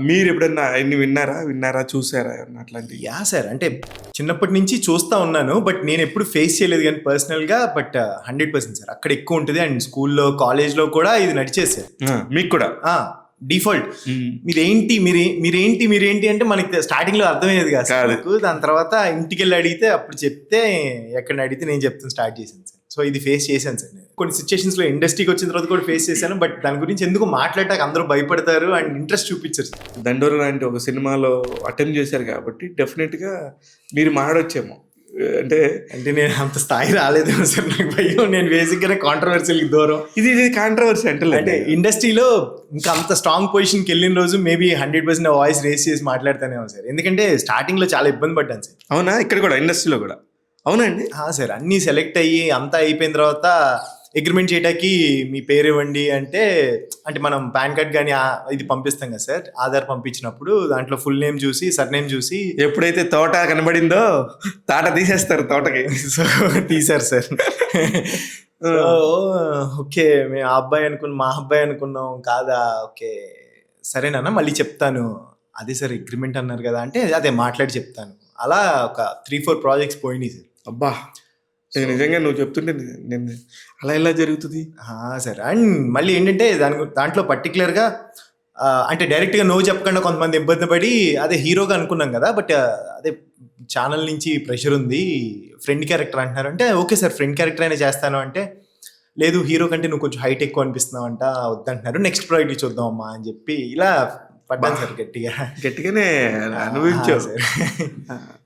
మీరు ఎప్పుడన్నా ఎన్ని విన్నారా చూసారా ఏమన్నా అట్లాంటివి? సార్ అంటే చిన్నప్పటి నుంచి చూస్తా ఉన్నాను, బట్ నేను ఎప్పుడు ఫేస్ చేయలేదు కానీ పర్సనల్గా. బట్ 100% సార్ అక్కడ ఎక్కువ ఉంటుంది. అండ్ స్కూల్లో కాలేజ్లో కూడా ఇది నడిచేది సార్. మీకు కూడా డిఫాల్ట్ మీరేంటి అంటే మనకి స్టార్టింగ్ లో అర్థమయ్యేది కాదు. దాని తర్వాత ఇంటికి వెళ్ళి అడిగితే అప్పుడు చెప్తే, ఎక్కడ అడిగితే నేను చెప్తాను స్టార్ట్ చేశాను సార్. సో ఇది ఫేస్ చేశాను సార్ నేను కొన్ని సిచ్యువేషన్స్ లో. ఇండస్ట్రీకి వచ్చిన తర్వాత కూడా ఫేస్ చేశాను, బట్ దాని గురించి ఎందుకు మాట్లాడటానికి అందరూ భయపడతారు అండ్ ఇంట్రెస్ట్ చూపించారు సార్. దండోర లాంటి ఒక సినిమాలో అటెంప్ట్ చేశారు కాబట్టి డెఫినెట్ గా మీరు మాడొచ్చేమో. అంటే నేను అంత స్థాయి రాలేదు సార్, నాకు భయం. నేను బేసిక్ గానే కాంట్రవర్సీకి దూరం. ఇది కాంట్రవర్సీ అంటే ఇండస్ట్రీలో ఇంకా అంత స్ట్రాంగ్ పొజిషన్కి వెళ్ళిన రోజు మేబీ 100% వాయిస్ రేస్ చేసి మాట్లాడతానేమో సార్. ఎందుకంటే స్టార్టింగ్ లో చాలా ఇబ్బంది పడ్డాను సార్. అవునా? ఇక్కడ కూడా ఇండస్ట్రీలో కూడా? అవునండి సార్. అన్నీ సెలెక్ట్ అయ్యి అంతా అయిపోయిన తర్వాత అగ్రిమెంట్ చేయడానికి మీ పేరు ఇవ్వండి అంటే మనం పాన్ కార్డ్ కానీ ఇది పంపిస్తాం కదా సార్. ఆధార్ పంపించినప్పుడు దాంట్లో ఫుల్ నేమ్ చూసి సర్ నేమ్ చూసి ఎప్పుడైతే తోట కనబడిందో తాట తీసేస్తారు తోటకి. సో తీశారు సార్. ఓకే మేము మా అబ్బాయి అనుకున్నాం కాదా, ఓకే సరేనా మళ్ళీ చెప్తాను. అదే సార్ అగ్రిమెంట్ అన్నారు కదా అంటే అదే మాట్లాడి చెప్తాను. అలా ఒక 3-4 ప్రాజెక్ట్స్ పోయినాయి సార్. అబ్బా, నిజంగా నువ్వు చెప్తుంటే నేను అలా ఎలా జరుగుతుంది సార్. అండ్ మళ్ళీ ఏంటంటే దాంట్లో పర్టికులర్గా అంటే డైరెక్ట్గా నో చెప్పకుండా కొంతమంది ఇబ్బంది పడి అదే హీరోగా అనుకున్నాం కదా, బట్ అదే ఛానల్ నుంచి ప్రెషర్ ఉంది, ఫ్రెండ్ క్యారెక్టర్ అంటున్నారు అంటే ఓకే సార్ ఫ్రెండ్ క్యారెక్టర్ అయినా చేస్తాను అంటే, లేదు హీరో కంటే నువ్వు కొంచెం హైట్ ఎక్కువ అనిపిస్తున్నావు అంట, వద్దంటున్నారు, నెక్స్ట్ ప్రాజెక్ట్ చూద్దాం అమ్మా అని చెప్పి ఇలా పడ్డాను సార్. గట్టిగానే అనుభవించావు సార్.